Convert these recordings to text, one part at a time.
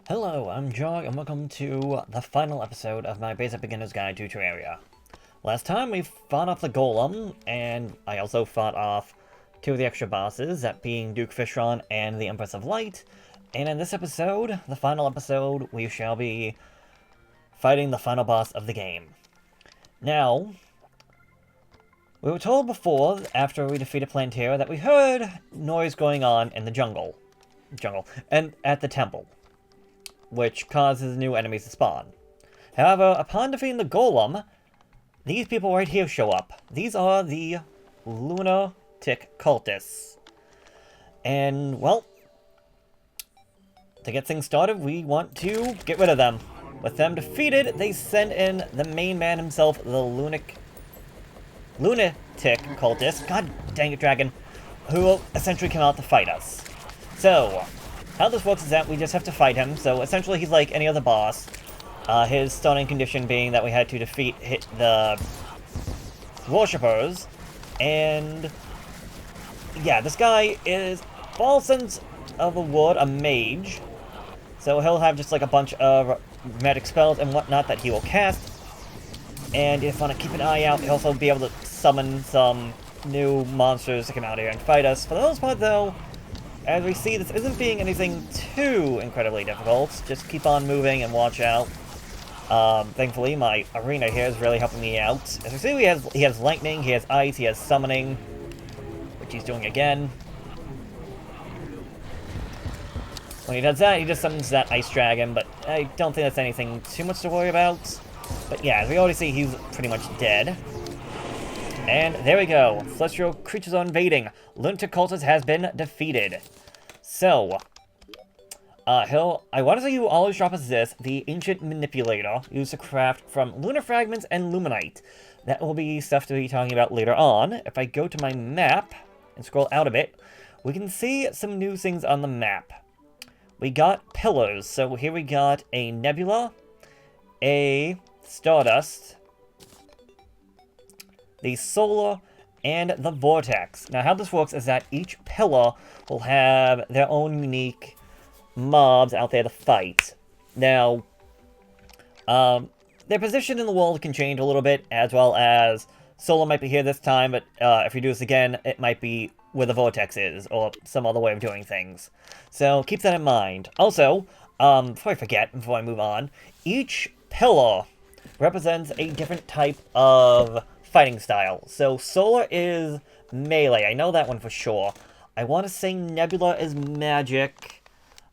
Hello, I'm Jarg, and welcome to the final episode of my Basic Beginner's Guide to Terraria. Last time we fought off the Golem, and I also fought off two of the extra bosses, that being Duke Fishron and the Empress of Light. And in this episode, the final episode, we shall be fighting the final boss of the game. Now, we were told before, after we defeated Plantera, that we heard noise going on in the jungle, and at the temple, which causes new enemies to spawn. However, upon defeating the Golem, these people right here show up. These are the lunatic cultists. And, well, to get things started, we want to get rid of them. With them defeated, they send in the main man himself, the lunatic cultist, god dang it, dragon, who will essentially come out to fight us. So, how this works is that we just have to fight him, so essentially he's like any other boss. His starting condition being that we had to defeat the worshippers, and yeah, this guy is, for all sense of the word, a mage, so he'll have just like a bunch of magic spells and whatnot that he will cast, and if you want to keep an eye out, he'll also be able to summon some new monsters to come out here and fight us. For the most part though, as we see, this isn't being anything too incredibly difficult. Just keep on moving and watch out. Thankfully, my arena here is really helping me out. As we see, he has lightning, he has ice, he has summoning, which he's doing again. When he does that, he just summons that ice dragon, but I don't think that's anything too much to worry about. But yeah, as we already see, he's pretty much dead. And there we go. Celestial creatures are invading. Lunatic Cultist has been defeated. So, I want to say you always drop us this, the Ancient Manipulator, used to craft from Lunar Fragments and Luminite. That will be stuff to be talking about later on. If I go to my map and scroll out a bit, we can see some new things on the map. We got pillars, so here we got a nebula, a stardust, the solar, and the vortex. Now, how this works is that each pillar will have their own unique mobs out there to fight. Now, their position in the world can change a little bit, as well as solar might be here this time, but if we do this again, it might be where the vortex is, or some other way of doing things. So, keep that in mind. Also, before I forget, before I move on, each pillar represents a different type of fighting style. So solar is melee, I know that one for sure. I want to say nebula is magic.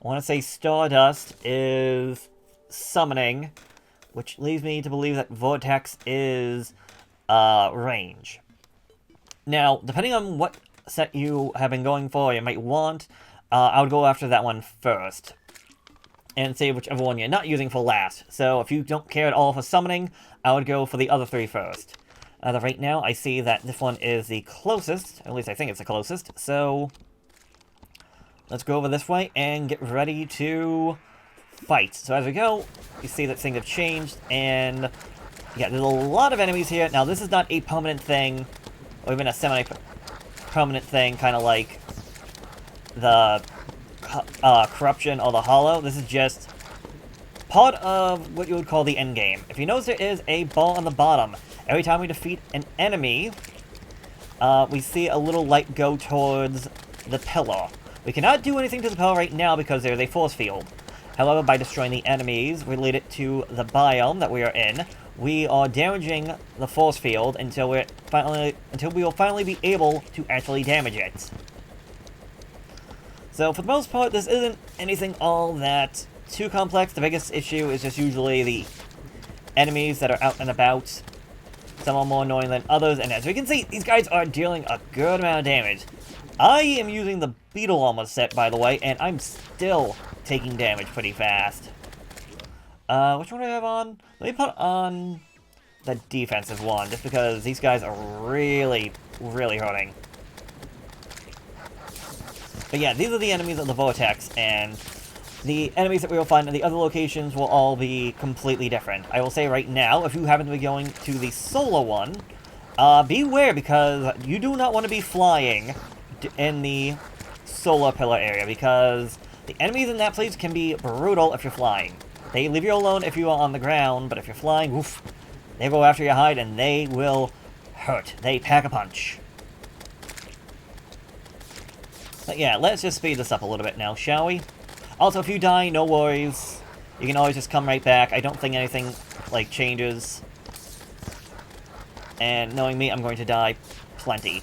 I want to say stardust is summoning, which leads me to believe that vortex is range. Now, depending on what set you have been going for, you might want, I would go after that one first, and save whichever one you're not using for last. So if you don't care at all for summoning, I would go for the other three first. As of right now, I see that this one is the closest, at least I think it's the closest, so let's go over this way and get ready to fight. So as we go, you see that things have changed, and yeah, there's a lot of enemies here. Now, this is not a permanent thing, or even a semi-permanent thing, kind of like the corruption or the hollow. This is just part of what you would call the end game. If you notice, there is a ball on the bottom. Every time we defeat an enemy, we see a little light go towards the pillar. We cannot do anything to the pillar right now because there's a force field. However, by destroying the enemies related to the biome that we are in, we are damaging the force field until we will finally be able to actually damage it. So for the most part, this isn't anything all that too complex. The biggest issue is just usually the enemies that are out and about. Some are more annoying than others, and as we can see, these guys are dealing a good amount of damage. I am using the Beetle Armor set, by the way, and I'm still taking damage pretty fast. Which one do I have on? Let me put on the defensive one, just because these guys are really, really hurting. But yeah, these are the enemies of the Vortex, and the enemies that we will find in the other locations will all be completely different. I will say right now, if you happen to be going to the solar one, beware, because you do not want to be flying in the solar pillar area, because The enemies in that place can be brutal if you're flying. They leave you alone if you are on the ground, but if you're flying, oof, they go after your hide and they will hurt. They pack a punch. But yeah, let's just speed this up a little bit now, shall we? Also, if you die, no worries. You can always just come right back. I don't think anything, like, changes. And knowing me, I'm going to die plenty.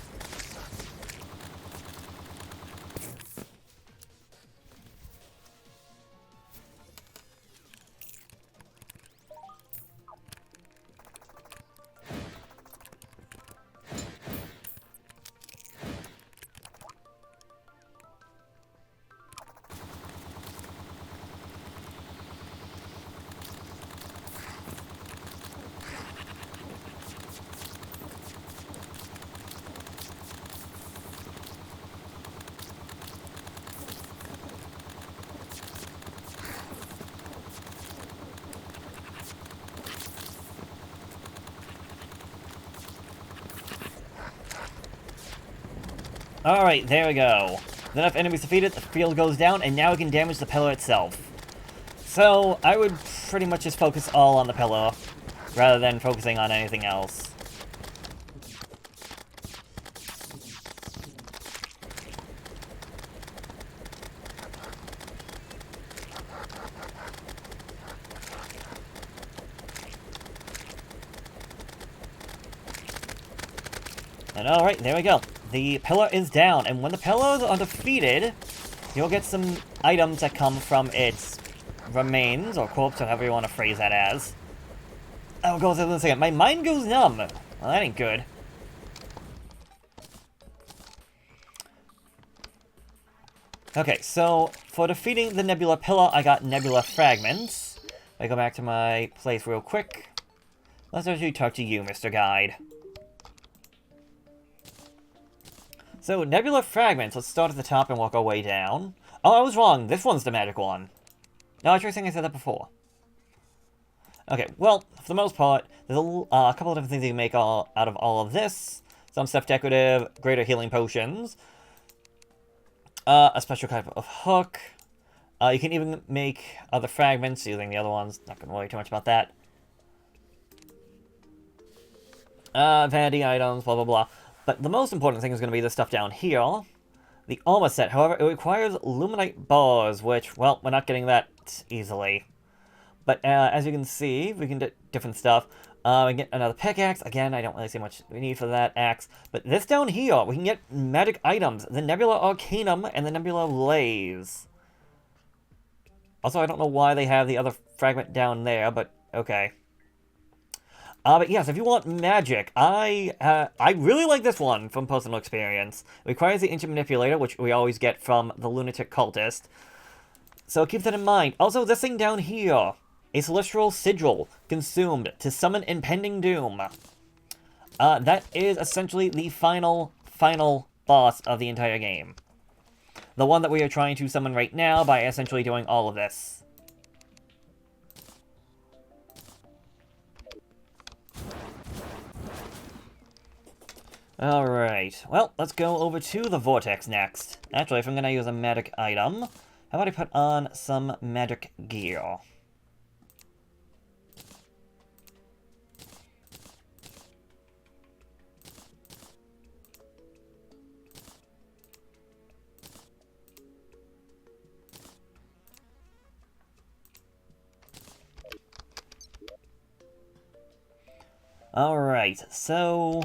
Alright, there we go. With enough enemies defeated, the field goes down, and now we can damage the pillar itself. So, I would pretty much just focus all on the pillar, rather than focusing on anything else. And alright, there we go. The pillar is down, and when the pillars are defeated, you'll get some items that come from its remains, or corpse, or however you want to phrase that as. Oh, goes in a second. My mind goes numb. Well, that ain't good. Okay, so for defeating the nebula pillar, I got nebula fragments. I go back to my place real quick. Let's actually talk to you, Mr. Guide. So, nebula fragments. Let's start at the top and work our way down. Oh, I was wrong. This one's the magic one. No, I think I said that before. Okay, well, for the most part, there's a couple of different things you can make out of all of this. Some stuff decorative, greater healing potions, a special type of hook. You can even make other fragments using the other ones. Not going to worry too much about that. Vanity items, blah, blah, blah. But the most important thing is going to be this stuff down here. The armor set, however, it requires luminite bars, which, well, we're not getting that easily. But as you can see, we can do different stuff. We can get another pickaxe. Again, I don't really see much we need for that axe. But this down here, we can get magic items. The Nebula Arcanum and the Nebula Blaze. Also, I don't know why they have the other fragment down there, but okay. But yes, if you want magic, I really like this one from personal experience. It requires the Ancient Manipulator, which we always get from the Lunatic Cultist. So keep that in mind. Also, this thing down here, a Celestial Sigil, consumed to summon impending doom. That is essentially the final boss of the entire game. The one that we are trying to summon right now by essentially doing all of this. Alright, well, let's go over to the Vortex next. Actually, if I'm going to use a magic item, how about I put on some magic gear? Alright, so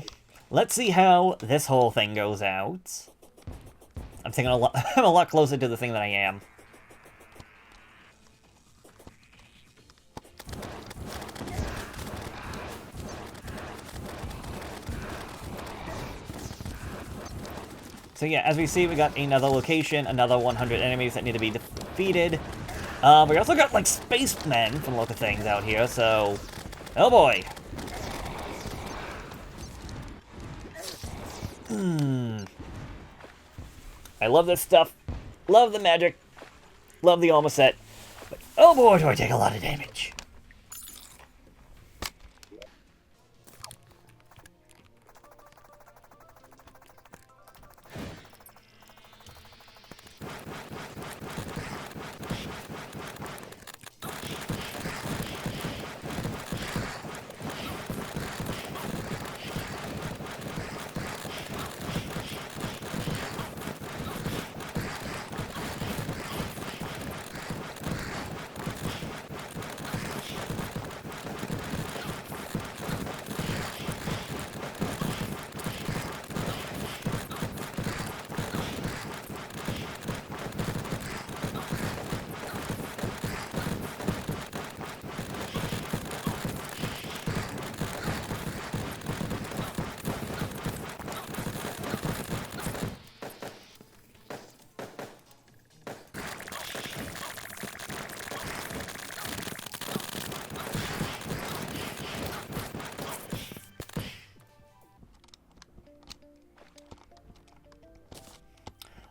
let's see how this whole thing goes out. I'm thinking I'm a lot closer to the thing than I am. So yeah, as we see, we got another location, another 100 enemies that need to be defeated. We also got, like, spacemen from local things out here, so... Oh boy! I love this stuff. Love the magic. Love the armor set. But oh boy, do I take a lot of damage.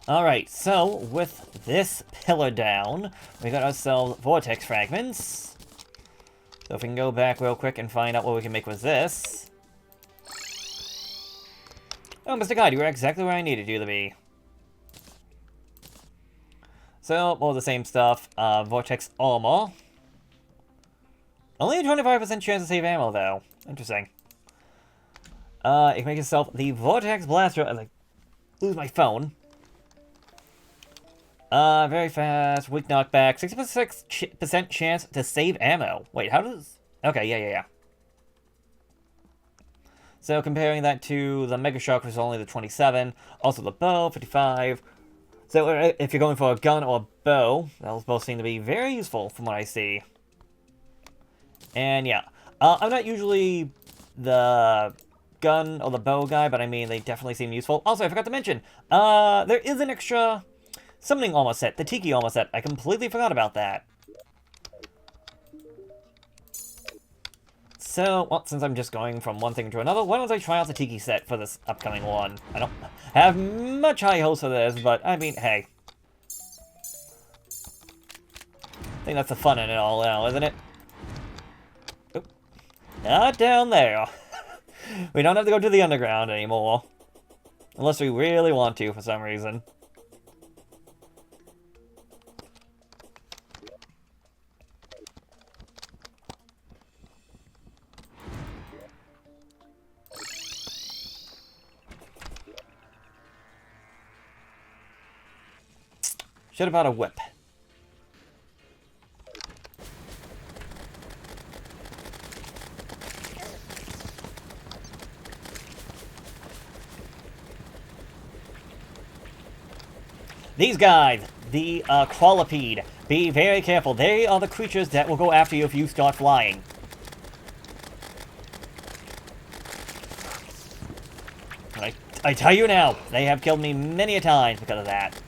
Alright, so with this pillar down, we got ourselves vortex fragments. So if we can go back real quick and find out what we can make with this. Oh, Mr. Guide, you were exactly where I needed you to be. So, more of the same stuff. Vortex armor. Only a 25% chance to save ammo, though. Interesting. You can make yourself the Vortex Blaster. As I lose my phone. Very fast. Weak knockback. 66% chance to save ammo. Wait, how does... Okay, yeah. So, comparing that to the Mega Shock, which is only the 27. Also the bow, 55. So, if you're going for a gun or a bow, those both seem to be very useful from what I see. And yeah, I'm not usually the gun or the bow guy, but I mean, they definitely seem useful. Also, I forgot to mention, there is an extra summoning armor set, the Tiki armor set. I completely forgot about that. So, well, since I'm just going from one thing to another, why don't I try out the Tiki set for this upcoming one? I don't have much high hopes for this, but I mean, hey. I think that's the fun in it all now, isn't it? Oop. Not down there. We don't have to go to the underground anymore. Unless we really want to, for some reason. Should have bought a whip. These guys, the Crawlipede, be very careful. They are the creatures that will go after you if you start flying. I tell you now, they have killed me many a times because of that.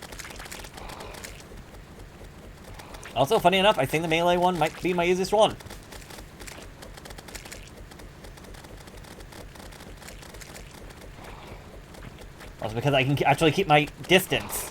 Also, funny enough, I think the melee one might be my easiest one. Also because I can actually keep my distance.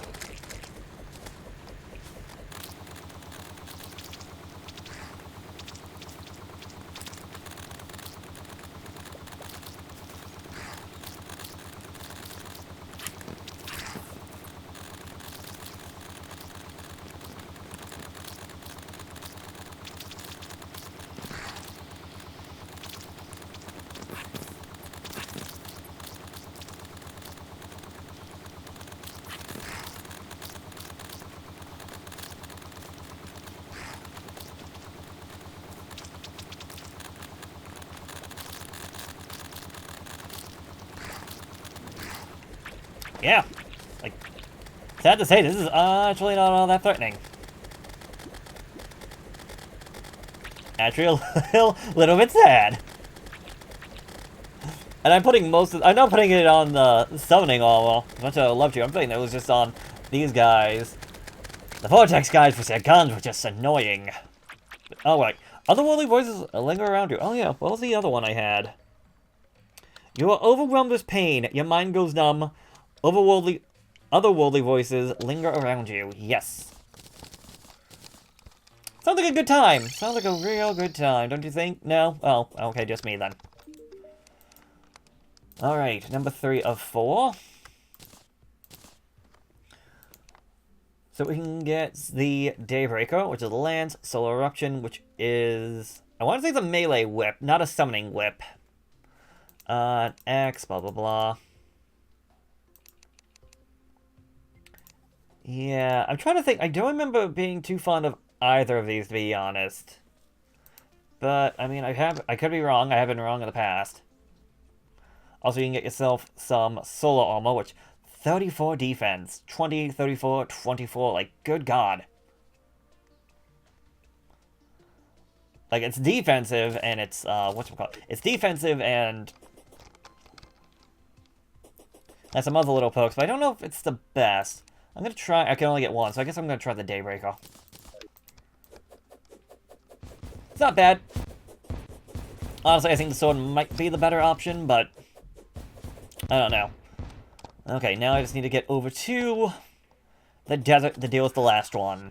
Yeah, like, sad to say, this is actually not all that threatening. Actually, a little bit sad. And I'm putting I'm not putting it on the summoning armor, as much as I would love to. I'm putting those just on these guys. The Vortex guys with their guns were just annoying. Oh, right. Otherworldly voices linger around you. Oh, yeah. What was the other one I had? You are overwhelmed with pain. Your mind goes numb. Otherworldly voices linger around you. Yes. Sounds like a good time. Sounds like a real good time, don't you think? No? Oh, okay, just me then. Alright, number 3 of 4. So we can get the Daybreaker, which is Lance, Solar Eruption, which is... I want to say it's a melee whip, not a summoning whip. X, blah, blah, blah. Yeah, I'm trying to think. I don't remember being too fond of either of these, to be honest. But, I mean, I could be wrong. I have been wrong in the past. Also, you can get yourself some solar armor, which 34 defense, 20, 34, 24. Like, good God. Like, it's defensive, and it's, whatchamacallit? It's defensive, and... has some other little perks, but I don't know if it's the best. I'm gonna try... I can only get one, so I guess I'm gonna try the Daybreaker. It's not bad. Honestly, I think the sword might be the better option, but... I don't know. Okay, now I just need to get over to the desert to deal with the last one.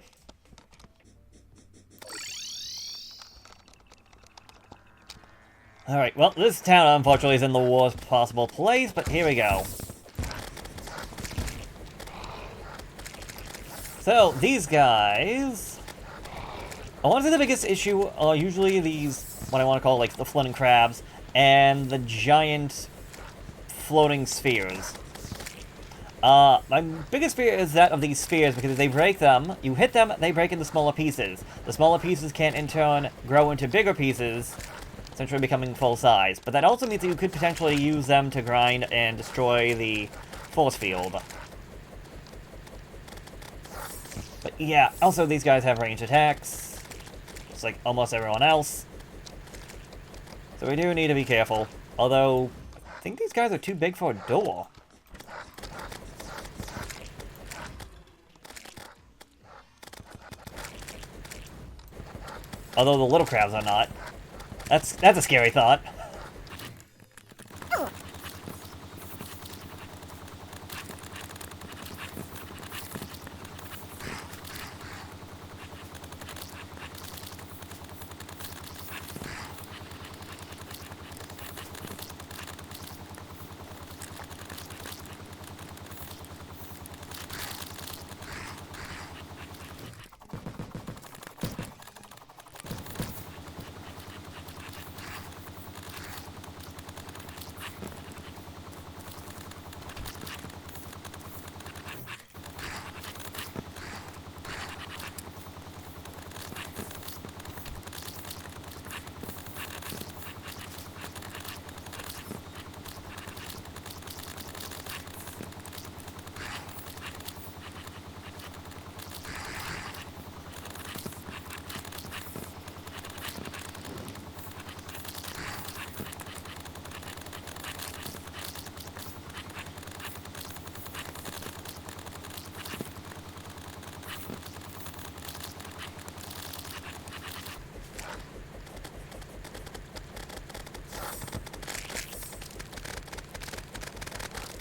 Alright, well, this town, unfortunately, is in the worst possible place, but here we go. So, these guys... I want to say the biggest issue are usually these, what I want to call, like, the floating crabs, and the giant floating spheres. My biggest fear is that of these spheres, because if they break them, you hit them, they break into smaller pieces. The smaller pieces can, in turn, grow into bigger pieces, essentially becoming full size. But that also means that you could potentially use them to grind and destroy the force field. But yeah, also these guys have ranged attacks, just like almost everyone else. So we do need to be careful. Although, I think these guys are too big for a door. Although the little crabs are not. That's a scary thought.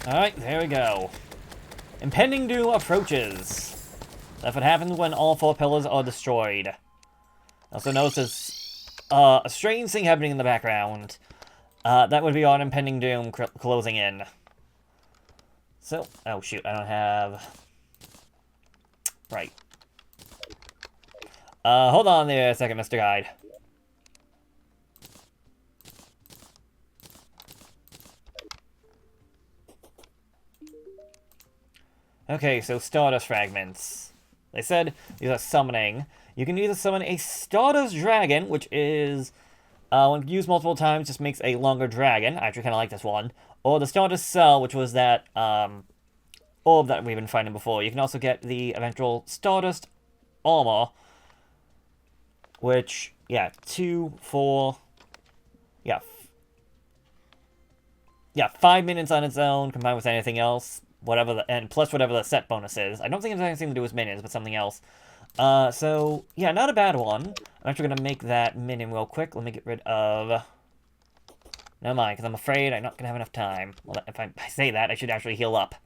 Alright, there we go. Impending doom approaches. That's what happens when all 4 pillars are destroyed. Also notice there's a strange thing happening in the background. That would be our impending doom closing in. So, oh shoot, I don't have... Right. Hold on there a second, Mr. Guide. Okay, so Stardust Fragments. They said these are summoning. You can either summon a Stardust Dragon, which is, when used multiple times, just makes a longer dragon. I actually kind of like this one. Or the Stardust Cell, which was that orb that we've been finding before. You can also get the eventual Stardust Armor, which, yeah, 2, 4, yeah, 5 minutes on its own, combined with anything else. Whatever and plus whatever the set bonus is. I don't think it has anything to do with minions, but something else. So, yeah, not a bad one. I'm actually going to make that minion real quick. Let me get rid of... Never mind, because I'm afraid I'm not going to have enough time. Well, if I say that, I should actually heal up.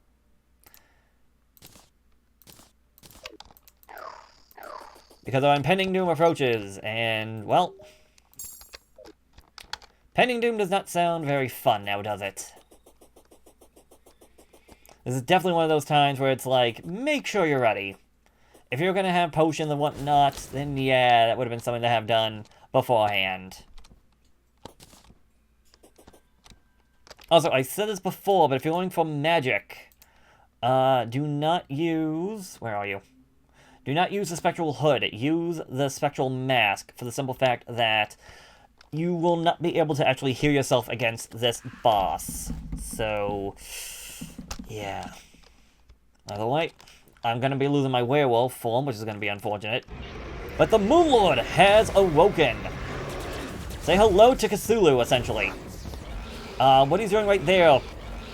Because our impending doom approaches, and, well... Impending doom does not sound very fun now, does it? This is definitely one of those times where it's like, make sure you're ready. If you're going to have potions and whatnot, then yeah, that would have been something to have done beforehand. Also, I said this before, but if you're going for magic, do not use... Where are you? Do not use the Spectral Hood. Use the Spectral Mask for the simple fact that you will not be able to actually heal yourself against this boss. So... yeah. By the way, I'm going to be losing my werewolf form, which is going to be unfortunate. But the Moon Lord has awoken. Say hello to Cthulhu, essentially. What he's doing right there,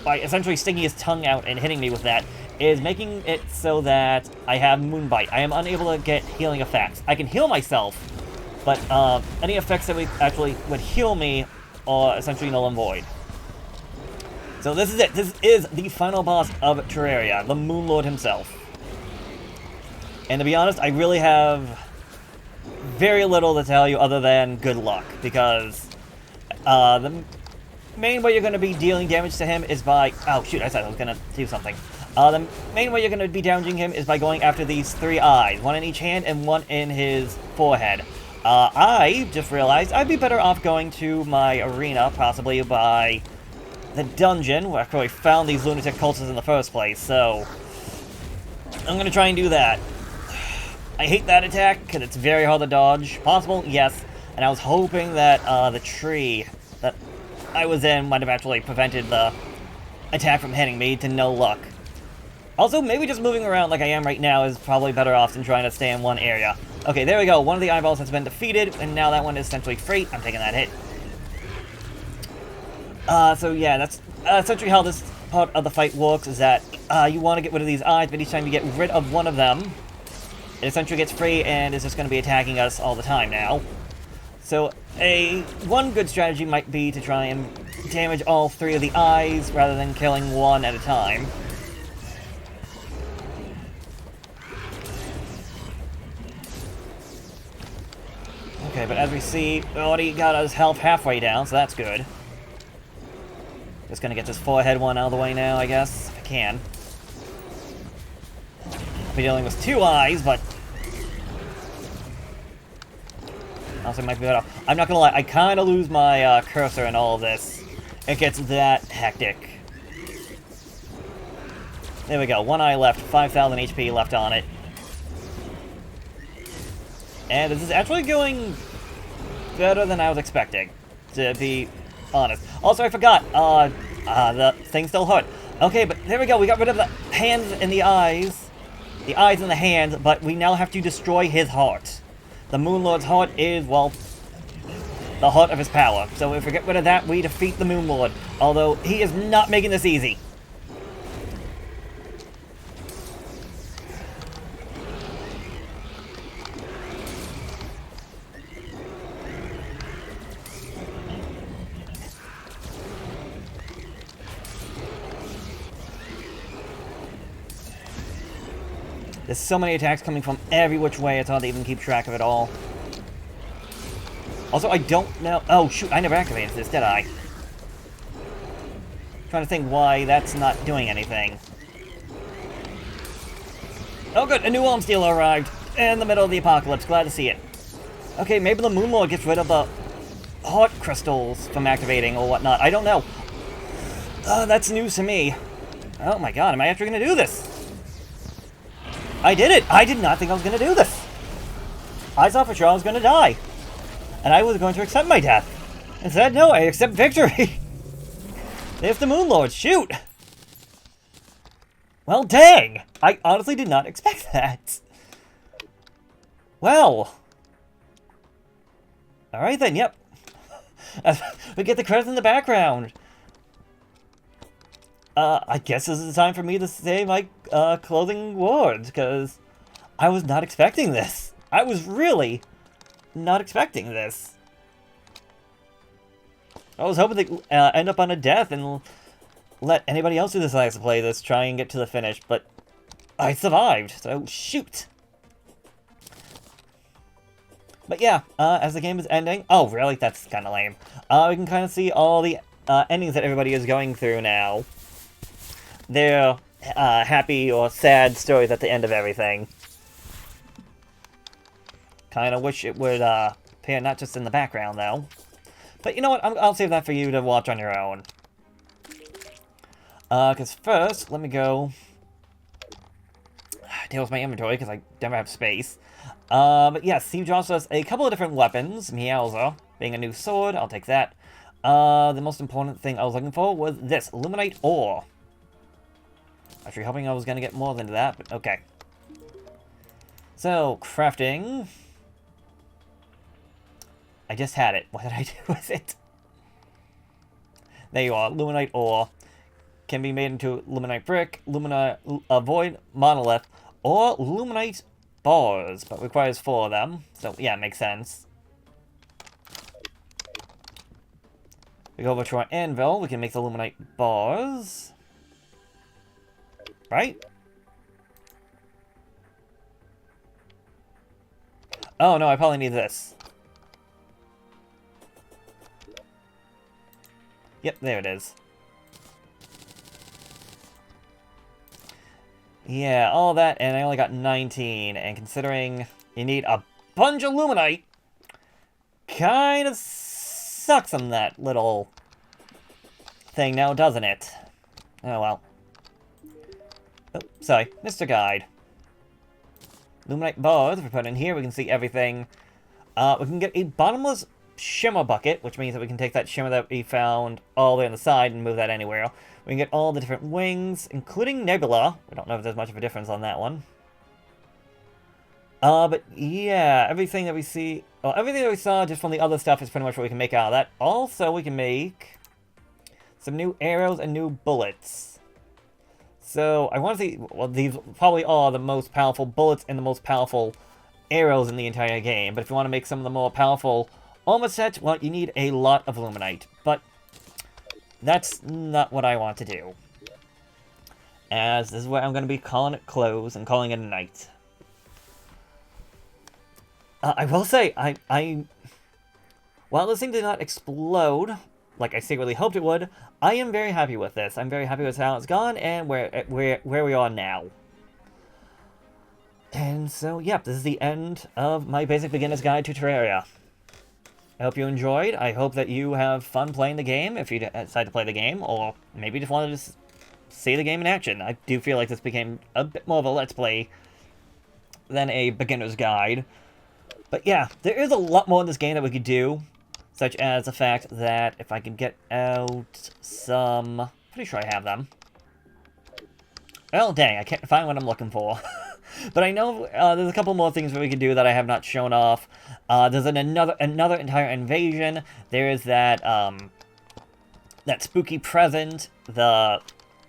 by essentially sticking his tongue out and hitting me with that, is making it so that I have Moonbite. I am unable to get healing effects. I can heal myself, but any effects that would heal me are essentially null and void. So this is it. This is the final boss of Terraria, the Moon Lord himself. And to be honest, I really have very little to tell you other than good luck, because the main way you're going to be dealing damage to him is by... Oh, shoot, I said I was going to do something. The main way you're going to be damaging him is by going after these 3 eyes, one in each hand and one in his forehead. I just realized I'd be better off going to my arena, possibly by the dungeon, where I probably found these lunatic cultists in the first place, so I'm going to try and do that. I hate that attack, because it's very hard to dodge. Possible? Yes. And I was hoping that the tree that I was in might have actually prevented the attack from hitting me, to no luck. Also, maybe just moving around like I am right now is probably better off than trying to stay in one area. Okay, there we go. One of the eyeballs has been defeated, and now that one is essentially free. I'm taking that hit. So yeah, that's essentially how this part of the fight works, is that you want to get rid of these eyes, but each time you get rid of one of them, it essentially gets free and is just going to be attacking us all the time now. So one good strategy might be to try and damage all 3 of the eyes rather than killing one at a time. Okay, but as we see, we already got his health halfway down, so that's good. Just gonna get this forehead one out of the way now, I guess, if I can. I'll be dealing with 2 eyes, but also might be better. I'm not gonna lie, I kind of lose my cursor in all of this. It gets that hectic. There we go, 1 eye left, 5,000 HP left on it. And this is actually going better than I was expecting, to be honest. Also, I forgot, the thing still hurt. Okay, but there we go, we got rid of the hands and the eyes and the hands, but we now have to destroy his heart. The Moon Lord's heart is, well, the heart of his power. So if we get rid of that, we defeat the Moon Lord. Although, he is not making this easy. There's so many attacks coming from every which way, it's hard to even keep track of it all. Also, I don't know... Oh, shoot, I never activated this, did I? Trying to think why that's not doing anything. Oh, good, a new arms dealer arrived in the middle of the apocalypse. Glad to see it. Okay, maybe the Moon Lord gets rid of the heart crystals from activating or whatnot. I don't know. That's news to me. Oh my god, am I actually going to do this? I did it! I did not think I was going to do this! I thought for sure I was going to die. And I was going to accept my death. Instead, no, I accept victory! There's the Moon Lord, shoot! Well, dang! I honestly did not expect that. Well. Alright then, yep. We get the credits in the background. I guess this is the time for me to say my closing words, because I was not expecting this. I was really not expecting this. I was hoping to end up on a death and let anybody else who decides to play this try and get to the finish, but I survived, so shoot. But yeah, as the game is ending... Oh, really? That's kind of lame. We can kind of see all the endings that everybody is going through now. Their happy or sad stories at the end of everything. Kind of wish it would appear not just in the background, though. But you know what? I'll save that for you to watch on your own. Because first, let me go deal with my inventory, because I never have space. But yes, Steve drops us a couple of different weapons. Meowser being a new sword, I'll take that. The most important thing I was looking for was this, Illuminate Ore. Actually hoping I was going to get more than that, but okay. So, crafting. I just had it. What did I do with it? There you are, Illuminate Ore. Can be made into Luminite Brick, Void Monolith, or Luminite Bars, but requires 4 of them. So, yeah, it makes sense. We go over to our anvil, we can make the Luminite Bars. Right? Oh, no, I probably need this. Yep, there it is. Yeah, all that, and I only got 19, and considering you need a bunch of Luminite, kind of sucks on that little thing now, doesn't it? Oh, well. Oh, sorry, Mr. Guide. Luminite bars, if we put in here, we can see everything. We can get a bottomless shimmer bucket, which means that we can take that shimmer that we found all the way on the side and move that anywhere. We can get all the different wings, including Nebula. We don't know if there's much of a difference on that one. But yeah, everything that we see... Well, everything that we saw just from the other stuff is pretty much what we can make out of that. Also, we can make some new arrows and new bullets. So, I want to see... Well, these probably are the most powerful bullets and the most powerful arrows in the entire game. But if you want to make some of the more powerful armor sets, well, you need a lot of Luminite. But that's not what I want to do. As this is where I'm going to be calling it close and calling it a night. I will say, while this thing did not explode, like I secretly hoped it would, I am very happy with this. I'm very happy with how it's gone and where we are now. And so, yep, this is the end of my basic beginner's guide to Terraria. I hope you enjoyed. I hope that you have fun playing the game, if you decide to play the game, or maybe just wanted to see the game in action. I do feel like this became a bit more of a Let's Play than a beginner's guide. But yeah, there is a lot more in this game that we could do, such as the fact that if I could get out some... Pretty sure I have them. Oh, dang, I can't find what I'm looking for. But I know there's a couple more things that we could do that I have not shown off. There's another entire invasion. There is that, that spooky present, the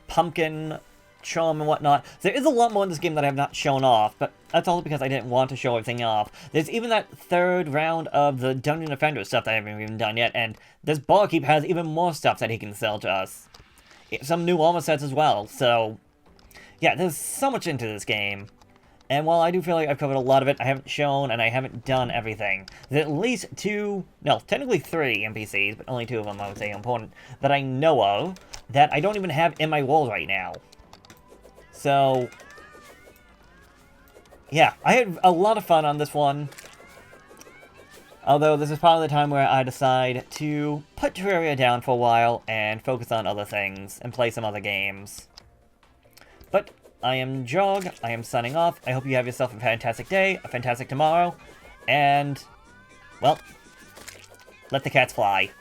pumpkin charm and whatnot. There is a lot more in this game that I have not shown off, but that's all because I didn't want to show everything off. There's even that third round of the Dungeon Defender stuff that I haven't even done yet, and this barkeep has even more stuff that he can sell to us. Some new armor sets as well, so... Yeah, there's so much into this game. And while I do feel like I've covered a lot of it, I haven't shown and I haven't done everything. There's at least technically 3 NPCs, but only 2 of them I would say important, that I know of, that I don't even have in my world right now. So, yeah, I had a lot of fun on this one. Although this is probably the time where I decide to put Terraria down for a while and focus on other things and play some other games. But I am Jarg, I am signing off. I hope you have yourself a fantastic day, a fantastic tomorrow, and, well, let the cats fly.